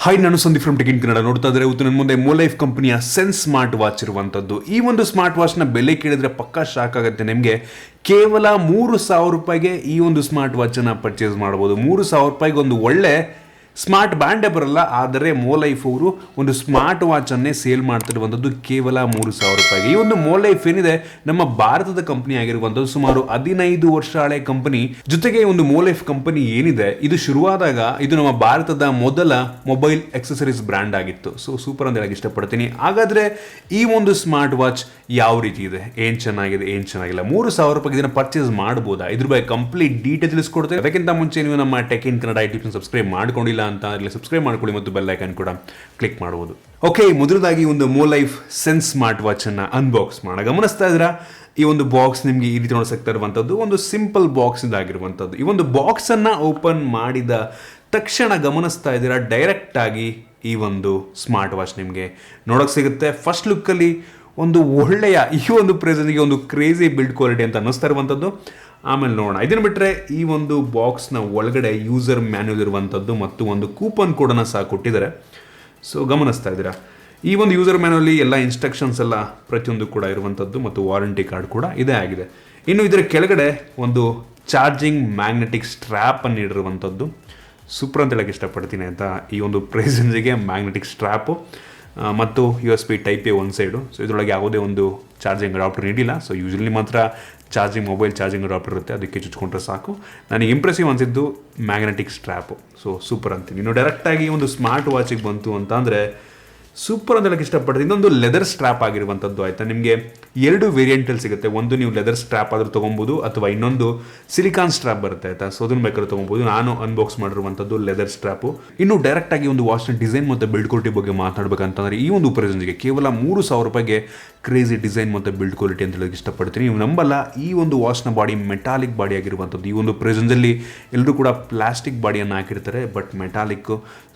Hi, ನಾನು Sandeep from tech in Kannada. ನೋಡ್ತಾ ಇದ್ರೆ ಇವತ್ತು ನನ್ನ ಮುಂದೆ ಮೋಲೈಫ್ ಕಂಪನಿಯ ಸೆನ್ಸ್ ಸ್ಮಾರ್ಟ್ ವಾಚ್ ಇರುವಂಥದ್ದು. ಈ ಒಂದು ಸ್ಮಾರ್ಟ್ ವಾಚ್ನ ಬೆಲೆ ಕೇಳಿದ್ರೆ ಪಕ್ಕಾ ಶಾಕ್ ಆಗುತ್ತೆ ನಿಮಗೆ. ಕೇವಲ 3,000 ರೂಪಾಯಿಗೆ ಈ ಒಂದು ಸ್ಮಾರ್ಟ್ ವಾಚನ್ನು ಪರ್ಚೇಸ್ ಮಾಡ್ಬೋದು. 3,000 ರೂಪಾಯಿಗೆ ಒಂದು ಒಳ್ಳೆ ಸ್ಮಾರ್ಟ್ ಬ್ಯಾಂಡೇ ಬರಲ್ಲ, ಆದರೆ ಮೋಲೈಫ್ ಅವರು ಒಂದು ಸ್ಮಾರ್ಟ್ ವಾಚನ್ನೇ ಸೇಲ್ ಮಾಡ್ತಿರುವಂಥದ್ದು ಕೇವಲ 3,000 ರೂಪಾಯಿಗೆ. ಈ ಒಂದು ಮೋಲೈಫ್ ಏನಿದೆ ನಮ್ಮ ಭಾರತದ ಕಂಪನಿ ಆಗಿರುವಂಥದ್ದು. ಸುಮಾರು 15 ವರ್ಷ ಹಳೆ ಕಂಪನಿ. ಜೊತೆಗೆ ಒಂದು ಮೋಲೈಫ್ ಕಂಪನಿ ಏನಿದೆ ಇದು ಶುರುವಾದಾಗ ಇದು ನಮ್ಮ ಭಾರತದ ಮೊದಲ ಮೊಬೈಲ್ ಎಕ್ಸೆಸರೀಸ್ ಬ್ರ್ಯಾಂಡ್ ಆಗಿತ್ತು. ಸೊ ಸೂಪರ್ ಅಂತ ಹೇಳಕ್ಕೆ ಇಷ್ಟಪಡ್ತೀನಿ. ಹಾಗಾದ್ರೆ ಈ ಒಂದು ಸ್ಮಾರ್ಟ್ ವಾಚ್ ಯಾವ ರೀತಿ ಇದೆ, ಏನ್ ಚೆನ್ನಾಗಿದೆ, ಏನ್ ಚೆನ್ನಾಗಿಲ್ಲ, 3,000 ರೂಪಾಯಿಗೆ ಇದನ್ನ ಪರ್ಚೇಸ್ ಮಾಡಬಹುದಾ, ಇದ್ರ ಬಗ್ಗೆ ಕಂಪ್ಲೀಟ್ ಡೀಟೇಲ್ ತಿಳಿಸ್ಕೊಡ್ತೇವೆ. ಅದಕ್ಕಿಂತ ಮುಂಚೆ ನೀವು ನಮ್ಮ tech in Kannada YouTube subscribe ಮಾಡ್ಕೊಂಡಿಲ್ಲ ಅಂತ ಸಬ್ಸ್ಕ್ರೈಬ್ ಮಾಡ್ಕೊಳ್ಳಿ ಮತ್ತು ಬೆಲ್ ಐಕಾನ್ ಕೂಡ ಕ್ಲಿಕ್ ಮಾಡಬಹುದು. ಓಕೆ, ಮೊದಲದಾಗಿ ಒಂದು ಮೋಲೈಫ್ ಸೆನ್ಸ್ ಸ್ಮಾರ್ಟ್ ವಾಚ್ ಅನ್ನ ಅನ್ಬಾಕ್ಸ್ ಮಾಡ ಗಮನಿಸ್ತಾ ಇದ್ರ. ಈ ಒಂದು ಬಾಕ್ಸ್ ನಿಮಗೆ ಈ ರೀತಿ ನೋಡಿಸ್ತಾ ಇರುವಂತದ್ದು ಒಂದು ಸಿಂಪಲ್ ಬಾಕ್ಸ್ ಇದಾಗಿರುವಂತದ್ದು. ಈ ಒಂದು ಬಾಕ್ಸ್ ಅನ್ನ ಓಪನ್ ಮಾಡಿದ ತಕ್ಷಣ ಗಮನಿಸ್ತಾ ಇದ್ದೀರಾ, ಡೈರೆಕ್ಟ್ ಆಗಿ ಈ ಒಂದು ಸ್ಮಾರ್ಟ್ ವಾಚ್ ನಿಮಗೆ ನೋಡಕ್ ಸಿಗುತ್ತೆ. ಫಸ್ಟ್ ಲುಕ್ ಅಲ್ಲಿ ಒಂದು ಒಳ್ಳೆಯ ಈ ಒಂದು ಪ್ರೆಸೆನ್ಸ್ಗೆ ಒಂದು ಕ್ರೇಜಿ ಬಿಲ್ಡ್ ಕ್ವಾಲಿಟಿ ಅಂತ ಅನ್ನಿಸ್ತಾ ಇರುವಂಥದ್ದು. ಆಮೇಲೆ ನೋಡೋಣ. ಇದನ್ನು ಬಿಟ್ಟರೆ ಈ ಒಂದು ಬಾಕ್ಸ್ನ ಒಳಗಡೆ ಯೂಸರ್ ಮ್ಯಾನ್ಯಲ್ ಇರುವಂಥದ್ದು ಮತ್ತು ಒಂದು ಕೂಪನ್ ಕೋಡನ್ನು ಸಹ ಕೊಟ್ಟಿದ್ದಾರೆ. ಸೊ ಗಮನಿಸ್ತಾ ಇದ್ದೀರಾ, ಈ ಒಂದು ಯೂಸರ್ ಮ್ಯಾನ್ಯಲಿ ಎಲ್ಲ ಇನ್ಸ್ಟ್ರಕ್ಷನ್ಸ್ ಎಲ್ಲ ಪ್ರತಿಯೊಂದು ಕೂಡ ಇರುವಂಥದ್ದು ಮತ್ತು ವಾರಂಟಿ ಕಾರ್ಡ್ ಕೂಡ ಇದೇ ಆಗಿದೆ. ಇನ್ನು ಇದರ ಕೆಳಗಡೆ ಒಂದು ಚಾರ್ಜಿಂಗ್ ಮ್ಯಾಗ್ನೆಟಿಕ್ ಸ್ಟ್ರ್ಯಾಪ್ ಅನ್ನು ನೀಡಿರುವಂಥದ್ದು. ಸೂಪರ್ ಅಂತ ಹೇಳಕ್ಕೆ ಇಷ್ಟಪಡ್ತೀನಿ ಅಂತ. ಈ ಒಂದು ಪ್ರೆಸೆನ್ಸ್ಗೆ ಮ್ಯಾಗ್ನೆಟಿಕ್ ಸ್ಟ್ರ್ಯಾಪು ಮತ್ತು USB Type-A ಒಂದು ಸೈಡು. ಸೊ ಇದರೊಳಗೆ ಯಾವುದೇ ಒಂದು ಚಾರ್ಜಿಂಗ್ ಅಡಾಪ್ಟರ್ ನೀಡಿಲ್ಲ. ಸೊ ಯೂಶಲಿ ಮಾತ್ರ ಮೊಬೈಲ್ ಚಾರ್ಜಿಂಗ್ ಅಡಾಪ್ಟರ್ ಇರುತ್ತೆ, ಅದಕ್ಕೆ ಚುಚ್ಕೊಂಡ್ರೆ ಸಾಕು. ನನಗೆ ಇಂಪ್ರೆಸಿವ್ ಅನಿಸಿದ್ದು ಮ್ಯಾಗ್ನೆಟಿಕ್ ಸ್ಟ್ರ್ಯಾಪು. ಸೊ ಸೂಪರ್ ಅಂತೀನಿ. ಇನ್ನು ಡೈರೆಕ್ಟಾಗಿ ಒಂದು ಸ್ಮಾರ್ಟ್ ವಾಚಿಗೆ ಬಂತು ಅಂತ ಅಂದರೆ ಸೂಪರ್ ಅಂತ ಹೇಳಕ್ಕೆ ಇಷ್ಟಪಡ್ತೀನಿ. ಇನ್ನೊಂದು ಲೆದರ್ ಸ್ಟ್ರ್ಯಾಪ್ ಆಗಿರುವಂಥದ್ದು ಆಯಿತಾ. ನಿಮಗೆ 2 ವೇರಿಯಂಟಲ್ಲಿ ಸಿಗುತ್ತೆ. ಒಂದು ನೀವು ಲೆದರ್ ಸ್ಟ್ರ್ಯಾಪ್ ಆದರೂ ತೊಗೊಬೋದು, ಅಥವಾ ಇನ್ನೊಂದು ಸಿಲಿಕಾನ್ ಸ್ಟ್ರ್ಯಾಪ್ ಬರುತ್ತೆ ಆಯಿತಾ. ಸೊ ಅದನ್ನು ಬೇಕಾದ್ರೂ ತೊಗೊಬೋದು. ನಾನು ಅನ್ಬಾಕ್ಸ್ ಮಾಡಿರುವಂಥದ್ದು ಲೆದರ್ ಸ್ಟ್ರ್ಯಾಪು. ಇನ್ನು ಡೈರೆಕ್ಟಾಗಿ ಒಂದು ವಾಚ್ನ ಡಿಸೈನ್ ಮತ್ತು ಬಿಲ್ಡ್ ಕ್ವಾಲಿಟಿ ಬಗ್ಗೆ ಮಾತಾಡಬೇಕಂತಂದರೆ ಈ ಒಂದು ಪ್ರೆಸೆನ್ಸ್ಗೆ ಕೇವಲ 3,000 ರೂಪಾಯಿಗೆ ಕ್ರೇಜಿ ಡಿಸೈನ್ ಮತ್ತು ಬಿಲ್ಡ್ ಕ್ವಾಲಿಟಿ ಅಂತ ಹೇಳೋಕ್ಕೆ ಇಷ್ಟಪಡ್ತೀನಿ. ನೀವು ನಂಬಲ್ಲ, ಈ ಒಂದು ವಾಚ್ನ ಬಾಡಿ ಮೆಟಾಲಿಕ್ ಬಾಡಿ ಆಗಿರುವಂಥದ್ದು. ಈ ಒಂದು ಪ್ರೆಸೆನ್ಸಲ್ಲಿ ಎಲ್ಲರೂ ಕೂಡ ಪ್ಲಾಸ್ಟಿಕ್ ಬಾಡಿಯನ್ನು ಹಾಕಿರ್ತಾರೆ, ಬಟ್ ಮೆಟಾಲಿಕ್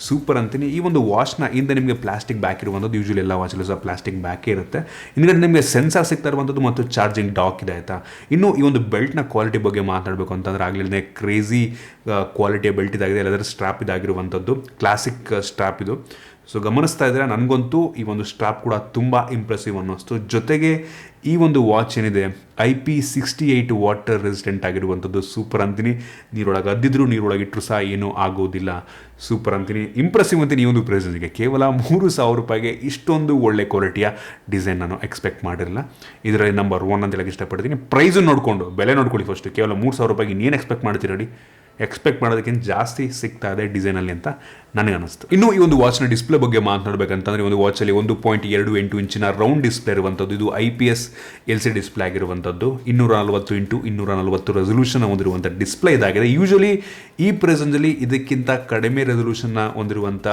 ಸೂಪರ್ ಅಂತೀನಿ. ಈ ಒಂದು ವಾಚ್ನ ಹಿಂದೆ ನಿಮಗೆ ಪ್ಲಾಸ್ಟಿಕ್ ಬ್ಯಾಕ್ ಇರುವಂಥದ್ದು. ಯೂಶಲಿ ಎಲ್ಲ ವಾಚಲ್ಲೂ ಸಹ ಪ್ಲಾಸ್ಟಿಕ್ ಬ್ಯಾಕೇ ಇರುತ್ತೆ. ಹಿಂದ್ಗಡೆ ನಿಮಗೆ ಸೆನ್ಸಾರ್ ಸಿಗ್ತಾ ಇರುವಂಥದ್ದು ಮತ್ತು ಚಾರ್ಜಿಂಗ್ ಡಾಕ್ ಇದೆ ಆಯಿತಾ. ಇನ್ನು ಈ ಒಂದು ಬೆಲ್ಟ್ನ ಕ್ವಾಲಿಟಿ ಬಗ್ಗೆ ಮಾತಾಡಬೇಕು ಅಂತಂದರೆ ಆಗಲೇ ಕ್ರೇಜಿ ಕ್ವಾಲಿಟಿಯ ಬೆಲ್ಟ್ ಇದಾಗಿದೆ. ಲೆದರ್ ಸ್ಟ್ರಾಪ್ ಇದಾಗಿರುವಂಥದ್ದು, ಕ್ಲಾಸಿಕ್ ಸ್ಟ್ರಾಪ್ ಇದು. ಸೊ ಗಮನಿಸ್ತಾ ಇದ್ದರೆ ನನಗಂತೂ ಈ ಒಂದು ಸ್ಟ್ರಾಪ್ ಕೂಡ ತುಂಬ ಇಂಪ್ರೆಸಿವ್ ಅನ್ನಿಸ್ತು. ಜೊತೆಗೆ ಈ ಒಂದು ವಾಚ್ ಏನಿದೆ IP68 ವಾಟರ್ ರೆಸಿಸ್ಟೆಂಟ್ ಆಗಿರುವಂಥದ್ದು. ಸೂಪರ್ ಅಂತೀನಿ. ನೀರೊಳಗೆ ಅದ್ದಿದ್ರು ನೀರೊಳಗೆ ಇಟ್ಟರು ಸಹ ಏನೂ ಆಗೋದಿಲ್ಲ. ಸೂಪರ್ ಅಂತೀನಿ. ಇಂಪ್ರೆಸಿವ್ ಅಂತೀನಿ. ಈ ಒಂದು ಪ್ರೈಸ್ಗೆ ಕೇವಲ 3,000 ರೂಪಾಯಿಗೆ ಇಷ್ಟೊಂದು ಒಳ್ಳೆ ಕ್ವಾಲಿಟಿಯ ಡಿಸೈನ್ ನಾನು ಎಕ್ಸ್ಪೆಕ್ಟ್ ಮಾಡಿರಲಿಲ್ಲ. ಇದರಲ್ಲಿ ನಂಬರ್ 1 ಅಂತ ಹೇಳಕ್ಕೆ ಇಷ್ಟಪಡ್ತೀನಿ. ಪ್ರೈಸು ನೋಡಿಕೊಂಡು ಬೆಲೆ ನೋಡ್ಕೊಳ್ಳಿ ಫಸ್ಟ್. ಕೇವಲ 3,000 ರೂಪಾಯಿಗೆ ಇನ್ನೇನು ಎಕ್ಸ್ಪೆಕ್ಟ್ ಮಾಡ್ತೀರಿ? ಎಕ್ಸ್ಪೆಕ್ಟ್ ಮಾಡೋದಕ್ಕಿಂತ ಜಾಸ್ತಿ ಸಿಗ್ತಾ ಇದೆ ಡಿಸೈನಲ್ಲಿ ಅಂತ ನನಗೆ ಅನಿಸ್ತು. ಇನ್ನು ಈ ಒಂದು ವಾಚ್ನ ಡಿಸ್ಪ್ಲೇ ಬಗ್ಗೆ ಮಾತನಾಡಬೇಕಂತಂದರೆ ಒಂದು ವಾಚಲ್ಲಿ 1.28 ಇಂಚಿನ ರೌಂಡ್ ಡಿಸ್ಪ್ಲೇ ಇರುವಂಥದ್ದು. ಇದು IPS LCD ಡಿಸ್ಪ್ಲೇ ಆಗಿರುವಂಥದ್ದು. 240x240 ರೆಸಲ್ಯೂಷನ್ ಹೊಂದಿರುವಂಥ ಡಿಸ್ಪ್ಲೇ ಇದಾಗಿದೆ. ಯೂಶಲಿ ಈ ಪ್ರೆಸೆನ್ಸಲ್ಲಿ ಇದಕ್ಕಿಂತ ಕಡಿಮೆ ರೆಸಲ್ಯೂಷನ್ನ ಹೊಂದಿರುವಂಥ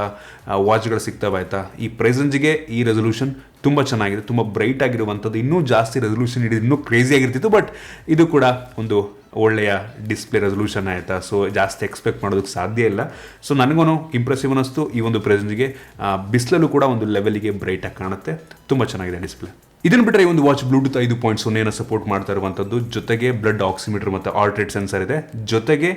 ವಾಚ್ಗಳು ಸಿಗ್ತವೆ ಆಯಿತಾ. ಈ ಪ್ರೆಸೆನ್ಸ್ಗೆ ಈ ರೆಸಲ್ಯೂಷನ್ ತುಂಬ ಚೆನ್ನಾಗಿದೆ, ತುಂಬ ಬ್ರೈಟ್ ಆಗಿರುವಂಥದ್ದು. ಇನ್ನೂ ಜಾಸ್ತಿ ರೆಸಲ್ಯೂಷನ್ ಹಿಡಿದು ಇನ್ನೂ ಕ್ರೇಜಿ ಆಗಿರ್ತಿತ್ತು, ಬಟ್ ಇದು ಕೂಡ ಒಂದು ಒಳ್ಳೆಯ ಡಿಸ್ಪ್ಲೇ ರೆಸಲ್ಯೂಷನ್ ಆಯಿತಾ. ಸೊ ಜಾಸ್ತಿ ಎಕ್ಸ್ಪೆಕ್ಟ್ ಮಾಡೋದಕ್ಕೆ ಸಾಧ್ಯ ಇಲ್ಲ. ಸೊ ನನಗೂ ಇಂಪ್ರೆಸಿವ್ ಅನ್ನಿಸ್ತು. ಈ ಒಂದು ಪ್ರೆಸೆನ್ಸ್ಗೆ ಬಿಸಿಲಲ್ಲೂ ಕೂಡ ಒಂದು ಲೆವೆಲಿಗೆ ಬ್ರೈಟಾಗಿ ಕಾಣುತ್ತೆ. ತುಂಬ ಚೆನ್ನಾಗಿದೆ ಡಿಸ್ಪ್ಲೇ. ಇದನ್ನು ಬಿಟ್ಟರೆ ಈ ಒಂದು ವಾಚ್ ಬ್ಲೂಟೂತ್ 5.0 ಸಪೋರ್ಟ್ ಮಾಡ್ತಾ ಇರುವಂಥದ್ದು. ಜೊತೆಗೆ ಬ್ಲಡ್ ಆಕ್ಸಿಮೀಟರ್ ಮತ್ತು ಹಾರ್ಟ್ ರೇಟ್ ಸೆನ್ಸರ್ ಇದೆ. ಜೊತೆಗೆ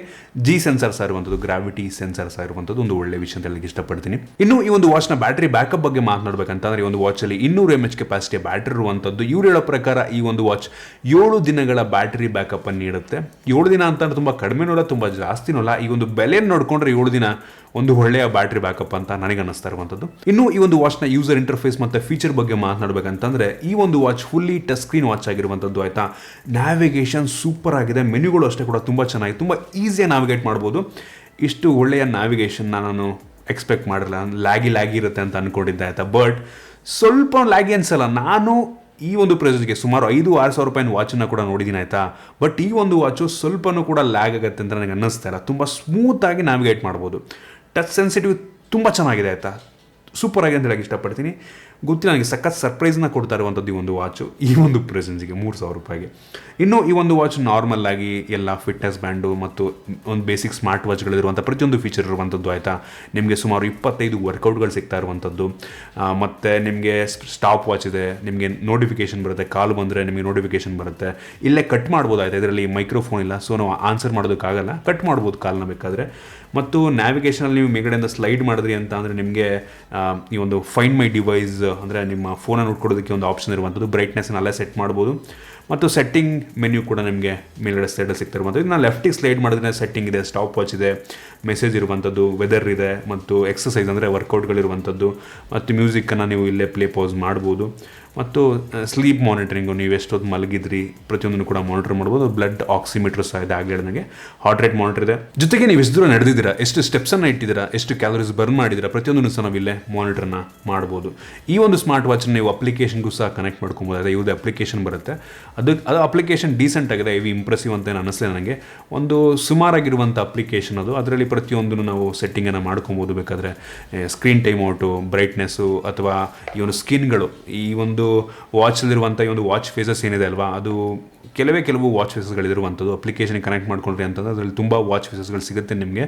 G ಸೆನ್ಸರ್ ಸಹ ಇರುವಂಥದ್ದು, ಗ್ರಾವಿಟಿ ಸೆನ್ಸರ್ ಸಹ ಇರುವಂಥದ್ದು. ಒಂದು ಒಳ್ಳೆ ವಿಷಯ ಅಂತ ಹೇಳಕ್ಕೆ ಇಷ್ಟಪಡ್ತೀನಿ. ಇನ್ನು ಈ ಒಂದು ವಾಚ್ನ ಬ್ಯಾಟರಿ ಬ್ಯಾಕಪ್ ಬಗ್ಗೆ ಮಾತನಾಡಬೇಕಂತಂದರೆ ಈ ಒಂದು ವಾಚಲ್ಲಿ 200 mAh ಕೆಪಾಸಿಟಿಯ ಬ್ಯಾಟರಿ ಇರುವಂಥದ್ದು. ಇವ್ರು ಹೇಳೋ ಪ್ರಕಾರ ಈ ಒಂದು ವಾಚ್ 7 ದಿನಗಳ ಬ್ಯಾಟರಿ ಬ್ಯಾಕಪ್ ಅನ್ನು ನೀಡುತ್ತೆ. 7 ದಿನ ಅಂತ ತುಂಬ ಕಡಿಮೆನೂ ಅಲ್ಲ, ತುಂಬ ಜಾಸ್ತಿನೂ ಅಲ್ಲ. ಈ ಒಂದು ಬೆಲೆಯನ್ನು ನೋಡಿಕೊಂಡ್ರೆ 7 ದಿನ ಒಂದು ಒಳ್ಳೆಯ ಬ್ಯಾಟರಿ ಬ್ಯಾಕಪ್ ಅಂತ ನನಗೆ ಅನ್ನಿಸ್ತಾ ಇರುವಂಥದ್ದು. ಇನ್ನು ಈ ಒಂದು ವಾಚ್ನ ಯೂಸರ್ ಇಂಟರ್ಫೇಸ್ ಮತ್ತು ಫೀಚರ್ ಬಗ್ಗೆ ಮಾತನಾಡಬೇಕಂತಂದರೆ ಈ ಒಂದು watch fully touch screen watch ಆಗಿರುವಂಥದ್ದು ಆಯಿತಾ. ನ್ಯಾವಿಗೇಷನ್ ಸೂಪರ್ ಆಗಿದೆ. ಮೆನ್ಯುಗಳು ಅಷ್ಟೇ ಕೂಡ ತುಂಬ ಚೆನ್ನಾಗಿ, ತುಂಬ ಈಸಿಯಾಗಿ ನ್ಯಾವಿಗೇಟ್ ಮಾಡ್ಬೋದು. ಇಷ್ಟು ಒಳ್ಳೆಯ ನ್ಯಾವಿಗೇಷನ್ನ ನಾನು ಎಕ್ಸ್ಪೆಕ್ಟ್ ಮಾಡಿರಲ್ಲ. ಲ್ಯಾಗಿ ಇರುತ್ತೆ ಅಂತ ಅಂದ್ಕೊಂಡಿದ್ದೆ ಆಯಿತಾ. ಬಟ್ ಸ್ವಲ್ಪ ಲ್ಯಾಗಿ ಅನ್ಸಲ್ಲ. ನಾನು ಈ ಒಂದು ಪ್ರೈಸ್ಗೆ ಸುಮಾರು 5,000-6,000 ರೂಪಾಯಿನ ವಾಚನ್ನು ಕೂಡ ನೋಡಿದ್ದೀನಿ ಆಯಿತಾ. ಬಟ್ ಈ ಒಂದು ವಾಚು ಸ್ವಲ್ಪನೂ ಕೂಡ ಲ್ಯಾಗ್ ಆಗುತ್ತೆ ಅಂತ ನನಗೆ ಅನ್ನಿಸ್ತಾ ಇಲ್ಲ. ತುಂಬ ಸ್ಮೂತಾಗಿ ನ್ಯಾವಿಗೇಟ್ ಮಾಡ್ಬೋದು. ಟಚ್ ಸೆನ್ಸಿಟಿವ್ ತುಂಬ ಚೆನ್ನಾಗಿದೆ ಆಯಿತಾ. ಸೂಪರ್ ಆಗಿ ಅಂತ ಹೇಳಕ್ಕೆ ಇಷ್ಟಪಡ್ತೀನಿ. ಗೊತ್ತಿಲ್ಲ ನನಗೆ ಸಖತ್ ಸರ್ಪ್ರೈಸ್ನ ಕೊಡ್ತಾ ಇರುವಂಥದ್ದು ಈ ಒಂದು ವಾಚು ಈ ಒಂದು ಪ್ರೆಸೆನ್ಸಿಗೆ 3,000 ರೂಪಾಯಿಗೆ. ಇನ್ನು ಈ ಒಂದು ವಾಚ್ ನಾರ್ಮಲ್ ಆಗಿ ಎಲ್ಲ ಫಿಟ್ನೆಸ್ ಬ್ಯಾಂಡು ಮತ್ತು ಒಂದು ಬೇಸಿಕ್ ಸ್ಮಾರ್ಟ್ ವಾಚ್ಗಳಿರುವಂಥ ಪ್ರತಿಯೊಂದು ಫೀಚರ್ ಇರುವಂಥದ್ದು ಆಯಿತಾ. ನಿಮಗೆ ಸುಮಾರು 25 ವರ್ಕೌಟ್ಗಳು ಸಿಗ್ತಾ ಇರುವಂಥದ್ದು, ಮತ್ತು ನಿಮಗೆ ಸ್ಟಾಪ್ ವಾಚ್ ಇದೆ, ನಿಮಗೆ ನೋಟಿಫಿಕೇಶನ್ ಬರುತ್ತೆ, ಕಾಲ್ ಬಂದರೆ ನಿಮಗೆ ನೋಟಿಫಿಕೇಶನ್ ಬರುತ್ತೆ, ಇಲ್ಲೇ ಕಟ್ ಮಾಡ್ಬೋದು ಆಯಿತಾ. ಇದರಲ್ಲಿ ಮೈಕ್ರೋಫೋನ್ ಇಲ್ಲ, ಸೊ ನಾವು ಆನ್ಸರ್ ಮಾಡೋದಕ್ಕಾಗಲ್ಲ, ಕಟ್ ಮಾಡ್ಬೋದು ಕಾಲ್ನ ಬೇಕಾದರೆ. ಮತ್ತು ನ್ಯಾವಿಗೇಷನಲ್ಲಿ ನೀವು ಮೇಗಡೆಯಿಂದ ಸ್ಲೈಡ್ ಮಾಡಿದ್ರಿ ಅಂತ ಅಂದರೆ ನಿಮಗೆ ಈ ಒಂದು ಫೈಂಡ್ ಮೈ ಡಿವೈಸ್ ಅಂದರೆ ನಿಮ್ಮ ಫೋನನ್ನು ನೋಡ್ಕೊಡೋದಕ್ಕೆ ಒಂದು ಆಪ್ಷನ್ ಇರುವಂಥದ್ದು, ಬ್ರೈಟ್ನೆಸ್ನ ಅಲ್ಲೇ ಸೆಟ್ ಮಾಡ್ಬೋದು. ಮತ್ತು ಸೆಟ್ಟಿಂಗ್ ಮೆನ್ಯೂ ಕೂಡ ನಿಮಗೆ ಮೇಲ್ಗಡೆ ಸೈಡಲ್ಲಿ ಸಿಗ್ತಿರುವಂಥದ್ದು. ಇದನ್ನ ಲೆಫ್ಟಿಗೆ ಸ್ಲೈಡ್ ಮಾಡಿದ್ರೆ ಸೆಟ್ಟಿಂಗ್ ಇದೆ, ಸ್ಟಾಪ್ ವಾಚ್ ಇದೆ, ಮೆಸೇಜ್ ಇರುವಂಥದ್ದು, ವೆದರ್ ಇದೆ, ಮತ್ತು ಎಕ್ಸಸೈಸ್ ಅಂದರೆ ವರ್ಕೌಟ್ಗಳಿರುವಂಥದ್ದು, ಮತ್ತು ಮ್ಯೂಸಿಕ್ಕನ್ನು ನೀವು ಇಲ್ಲೇ ಪ್ಲೇ ಪಾಸ್ ಮಾಡ್ಬೋದು. ಮತ್ತು ಸ್ಲೀಪ್ ಮಾನಿಟರಿಂಗು, ನೀವು ಎಷ್ಟೊತ್ತು ಮಲಗಿದ್ರಿ ಪ್ರತಿಯೊಂದನ್ನು ಕೂಡ ಮಾನಿಟರ್ ಮಾಡ್ಬೋದು. ಬ್ಲಡ್ ಆಕ್ಸಿಮೀಟರ್ ಸಹ ಇದೆ, ಆಗಲೇ ನನಗೆ ಹಾರ್ಟ್ ರೇಟ್ ಮಾನಿಟರ್ ಇದೆ. ಜೊತೆಗೆ ನೀವು ಎಷ್ಟು ದೂರ ನಡೆದಿದ್ದೀರಾ, ಎಷ್ಟು ಸ್ಟೆಪ್ಸನ್ನು ಇಟ್ಟಿದ್ದೀರಾ, ಎಷ್ಟು ಕ್ಯಾಲರೀಸ್ ಬರ್ನ್ ಮಾಡಿದ್ದೀರಾ, ಪ್ರತಿಯೊಂದನ್ನು ಸಹ ನಾವು ಇಲ್ಲೇ ಮಾನಿಟರ್ನ ಮಾಡ್ಬೋದು. ಈ ಒಂದು ಸ್ಮಾರ್ಟ್ ವಾಚ್ನ ನೀವು ಅಪ್ಲಿಕೇಶನ್ಗೂ ಸಹ ಕನೆಕ್ಟ್ ಮಾಡ್ಕೊಬೋದು. ಅದೇ ಇವ್ದು ಅಪ್ಲಿಕೇಶನ್ ಬರುತ್ತೆ, ಅದು ಅಪ್ಲಿಕೇಶನ್ ಡೀಸೆಂಟ್ ಆಗಿದೆ, ಇವು ಇಂಪ್ರೆಸಿವ್ ಅಂತ ಏನು ಅನ್ನಿಸ್ಲಿಲ್ಲ ನನಗೆ. ಒಂದು ಸುಮಾರಾಗಿರುವಂಥ ಅಪ್ಲಿಕೇಶನ್ ಅದು, ಅದರಲ್ಲಿ ಪ್ರತಿಯೊಂದನ್ನು ನಾವು ಸೆಟ್ಟಿಂಗನ್ನು ಮಾಡ್ಕೊಬೋದು. ಬೇಕಾದರೆ ಸ್ಕ್ರೀನ್ ಟೈಮ್ ಔಟು, ಬ್ರೈಟ್ನೆಸ್ಸು, ಅಥವಾ ಈ ಒಂದು ಸ್ಕಿನ್ಗಳು, ಈ ಒಂದು ವಾಚಲ್ಲಿರುವಂಥ ಈ ಒಂದು ವಾಚ್ ಫೇಸಸ್ ಏನಿದೆ ಅಲ್ವಾ, ಅದು ಕೆಲವು ವಾಚ್ ಫೇಸಸ್ಗಳಿರುವಂಥದ್ದು. ಅಪ್ಲಿಕೇಶನ್ಗೆ ಕನೆಕ್ಟ್ ಮಾಡ್ಕೊಂಡ್ರಿ ಅಂತಂದರೆ ಅದರಲ್ಲಿ ತುಂಬ ವಾಚ್ ಫೇಸಸ್ಗಳು ಸಿಗುತ್ತೆ ನಿಮಗೆ.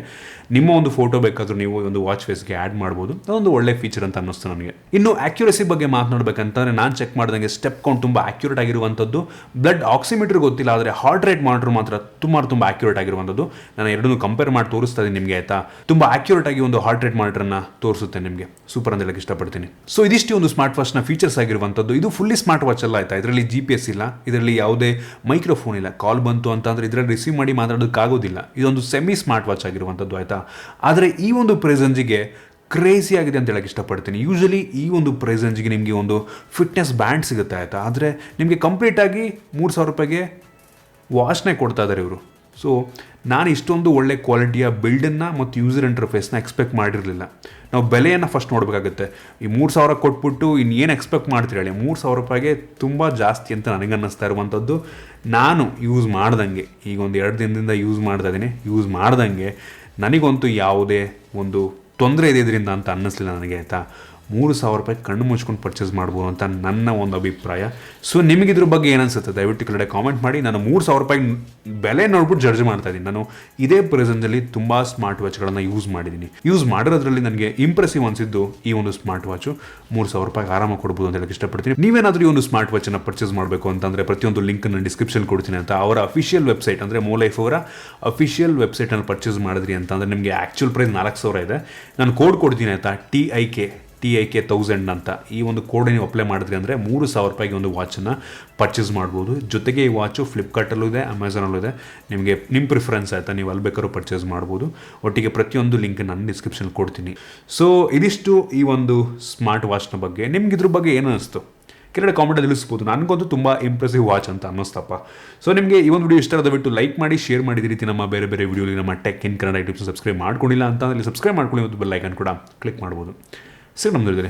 ನಿಮ್ಮ ಒಂದು ಫೋಟೋ ಬೇಕಾದರೂ ನೀವು ಒಂದು ವಾಚ್ ಫೇಸ್ಗೆ ಆ್ಯಡ್ ಮಾಡ್ಬೋದು. ಅದೊಂದು ಒಳ್ಳೆ ಫೀಚರ್ ಅಂತ ಅನ್ನಿಸ್ತು ನನಗೆ. ಇನ್ನು ಆ್ಯಕ್ಯುರಸಿ ಬಗ್ಗೆ ಮಾತನಾಡಬೇಕಂತಂದರೆ ನಾನು ಚೆಕ್ ಮಾಡಿದಂಗೆ ಸ್ಟೆಪ್ ಕೌಂಟ್ ತುಂಬ ಆ್ಯಕ್ಯುರೇಟ್ ಆಗಿರುವಂಥದ್ದು. ಬ್ಲಡ್ ಆಕ್ಸಿಮೀಟರ್ ಗೊತ್ತಿಲ್ಲ, ಆದರೆ ಹಾರ್ಟ್ ರೇಟ್ ಮಾನಿಟರ್ ಮಾತ್ರ ತುಂಬ ಆ್ಯಕ್ಯುರೇಟ್ ಆಗಿರುವಂಥದ್ದು. ನಾನು ಎರಡನ್ನೂ ಕಂಪೇರ್ ಮಾಡಿ ತೋರಿಸ್ತಾ ಇದ್ದೀನಿ ನಿಮಗೆ ಆಯಿತಾ. ತುಂಬ ಆ್ಯಕ್ಯುರೇಟ್ ಆಗಿ ಒಂದು ಹಾರ್ಟ್ ರೇಟ್ ಮಾನಿಟರ್ನ ತೋರಿಸುತ್ತೆ ನಿಮಗೆ. ಸೂಪರ್ ಅಂತ ಹೇಳಕ್ಕೆ ಇಷ್ಟಪಡ್ತೀನಿ. ಸೊ ಇದಿಷ್ಟು ಒಂದು ಸ್ಮಾರ್ಟ್ ವಾಚ್ನ ಫೀಚರ್ಸ್ ಆಗಿರುವಂಥದ್ದು. ಇದು ಫುಲ್ಲಿ ಸ್ಮಾರ್ಟ್ ವಾಚ್ ಅಲ್ಲ ಆಯಿತಾ. ಇದರಲ್ಲಿ GPS ಇಲ್ಲ, ಇದರಲ್ಲಿ ಯಾವುದೇ ಮೈಕ್ರೋಫೋನ್ ಇಲ್ಲ. ಕಾಲ್ ಬಂತು ಅಂತಂದರೆ ಇದರಲ್ಲಿ ರಿಸೀವ್ ಮಾಡಿ ಮಾತಾಡೋದಕ್ಕಾಗೋದಿಲ್ಲ. ಇದೊಂದು ಸೆಮಿ ಸ್ಮಾರ್ಟ್ ವಾಚ್ ಆಗಿರುವಂಥದ್ದು ಆಯಿತಾ. ಆದರೆ ಈ ಒಂದು ಪ್ರೆಸೆನ್ಸಿಗೆ ಕ್ರೇಜಿ ಆಗಿದೆ ಅಂತ ಹೇಳಕ್ಕೆ ಇಷ್ಟಪಡ್ತೀನಿ. ಯೂಶಲಿ ಈ ಒಂದು ಪ್ರೈಸೇಂಜಿಗೆ ನಿಮಗೆ ಒಂದು ಫಿಟ್ನೆಸ್ ಬ್ಯಾಂಡ್ ಸಿಗುತ್ತೆ ಆಯಿತಾ, ಆದರೆ ನಿಮಗೆ ಕಂಪ್ಲೀಟಾಗಿ 3,000 ರೂಪಾಯಿಗೆ ವಾಚ್ನೇ ಕೊಡ್ತಾ ಇದ್ದಾರೆ ಇವರು. ಸೊ ನಾನು ಇಷ್ಟೊಂದು ಒಳ್ಳೆ ಕ್ವಾಲಿಟಿಯ ಬಿಲ್ಡನ್ನು ಮತ್ತು ಯೂಸರ್ ಇಂಟರ್ಫೇಸ್ನ ಎಕ್ಸ್ಪೆಕ್ಟ್ ಮಾಡಿರಲಿಲ್ಲ. ನಾವು ಬೆಲೆಯನ್ನು ಫಸ್ಟ್ ನೋಡಬೇಕಾಗುತ್ತೆ. ಈ 3,000 ಕೊಟ್ಬಿಟ್ಟು ಇನ್ನೇನು ಎಕ್ಸ್ಪೆಕ್ಟ್ ಮಾಡ್ತೀರಿ ಹೇಳಿ. 3,000 ರೂಪಾಯಿಗೆ ತುಂಬ ಜಾಸ್ತಿ ಅಂತ ನನಗೆ ಅನ್ನಿಸ್ತಾ ಇರುವಂಥದ್ದು. ನಾನು ಯೂಸ್ ಮಾಡ್ದಂಗೆ ಈಗ ಒಂದು 2 ದಿನದಿಂದ ಯೂಸ್ ಮಾಡ್ದಂಗೆ ನನಗಂತೂ ಯಾವುದೇ ಒಂದು ತೊಂದರೆ ಇದೆ ಇದರಿಂದ ಅಂತ ಅನ್ನಿಸ್ಲಿಲ್ಲ ನನಗೆ ಆಯಿತಾ. 3,000 ರೂಪಾಯಿ ಕಣ್ಣು ಮುಚ್ಕೊಂಡು ಪರ್ಚೇಸ್ ಮಾಡ್ಬೋದು ಅಂತ ನನ್ನ ಒಂದು ಅಭಿಪ್ರಾಯ. ಸೊ ನಿಮಗಿದ್ರ ಬಗ್ಗೆ ಏನನ್ಸುತ್ತೆ ದಯವಿಟ್ಟು ಕೆಳಗಡೆ ಕಾಮೆಂಟ್ ಮಾಡಿ. ನಾನು 3,000 ರೂಪಾಯಿ ಬೆಲೆ ನೋಡ್ಬಿಟ್ಟು ಜಡ್ಜ್ ಮಾಡ್ತಾ ಇದ್ದೀನಿ. ನಾನು ಇದೇ ಪ್ರೆಸೆನ್ಸಲ್ಲಿ ತುಂಬ ಸ್ಮಾರ್ಟ್ ವಾಚ್ಗಳನ್ನು ಯೂಸ್ ಮಾಡಿರೋದ್ರಲ್ಲಿ ನನಗೆ ಇಂಪ್ರೆಸಿವ್ ಅನಿಸಿದ್ದು ಈ ಒಂದು ಸ್ಮಾರ್ಟ್ ವಾಚು. 3,000 ರೂಪಾಯಿಗೆ ಆರಾಮಾಗಿ ಕೊಡ್ಬೋದು ಅಂತ ಹೇಳಕ್ಕೆ ಇಷ್ಟಪಡ್ತೀನಿ. ನೀವೇನಾದರೂ ಈ ಒಂದು ಸ್ಮಾರ್ಟ್ ವಾಚನ್ನು ಪರ್ಚೇಸ್ ಮಾಡಬೇಕು ಅಂತಂದರೆ ಪ್ರತಿಯೊಂದು ಲಿಂಕನ್ನು ಡಿಸ್ಕ್ರಿಪ್ಷನ್ ಕೊಡ್ತೀನಿ ಅಂತ. ಅವರ ಅಫಿಷಿಯಲ್ ವೆಬ್ಸೈಟ್ ಅಂದರೆ ಮೋಲೈಫ್ ಅವರ ಅಫಿಷಿಯಲ್ ವೆಬ್ಸೈಟನ್ನು ಪರ್ಚೇಸ್ ಮಾಡಿದ್ರಿ ಅಂತಂದರೆ ನಿಮಗೆ ಆ್ಯಕ್ಚುಲ್ ಪ್ರೈಸ್ 4,000 ಇದೆ. ನಾನು ಕೋಡ್ ಕೊಡ್ತೀನಿ ಆಯಿತಾ, TIK 1000 ಅಂತ. ಈ ಒಂದು ಕೋಡ್ ನೀವು ಅಪ್ಲೈ ಮಾಡಿದ್ರಿ ಅಂದರೆ 3,000 ರೂಪಾಯಿಗೆ ಒಂದು ವಾಚನ್ನು ಪರ್ಚೇಸ್ ಮಾಡ್ಬೋದು. ಜೊತೆಗೆ ಈ ವಾಚು ಫ್ಲಿಪ್ಕಾರ್ಟಲ್ಲೂ ಇದೆ, ಅಮೆಝಾನಲ್ಲೂ ಇದೆ. ನಿಮಗೆ ನಿಮ್ಮ ಪ್ರಿಫರೆನ್ಸ್ ಆಯಿತಾ, ನೀವು ಅಲ್ಲಿ ಬೇಕಾದ್ರೂ ಪರ್ಚೇಸ್ ಮಾಡ್ಬೋದು. ಒಟ್ಟಿಗೆ ಪ್ರತಿಯೊಂದು ಲಿಂಕ್ ನಾನು ಡಿಸ್ಕ್ರಿಪ್ಷನ್ ಕೊಡ್ತೀನಿ. ಸೊ ಇದಿಷ್ಟು ಈ ಒಂದು ಸ್ಮಾರ್ಟ್ ವಾಚ್ನ ಬಗ್ಗೆ. ನಿಮ್ಗೆ ಇದ್ರ ಬಗ್ಗೆ ಏನು ಅನಿಸ್ತು ಕೆಳಗಡೆ ಕಾಮೆಂಟಲ್ಲಿ ತಿಳಿಸ್ಬೋದು. ನನಗಂತೂ ತುಂಬ ಇಂಪ್ರೆಸಿವ್ ವಾಚ್ ಅಂತ ಅನ್ನಿಸ್ತಪ್ಪ. ಸೊ ನಿಮಗೆ ಈ ಒಂದು ವಿಡಿಯೋ ಇಷ್ಟ ಆದಬಿಟ್ಟು ಲೈಕ್ ಮಾಡಿ, ಶೇರ್ ಮಾಡಿದ ರೀತಿ ನಮ್ಮ ಬೇರೆ ವಿಡಿಯೋಲಿ ನಮ್ಮ tech in Kannada tips subscribe ಮಾಡ್ಕೊಂಡಿಲ್ಲ ಅಂತ ಅಲ್ಲಿ ಸಬ್ಸ್ಕ್ರೈಬ್ ಮಾಡ್ಕೊಳ್ಳಿ ಮತ್ತು ಬೆಲ್ ಐಕಾನ್ ಕೂಡ ಕ್ಲಿಕ್ ಮಾಡ್ಬೋದು. ಸಿಗೋಣ ಮುಂದಿನ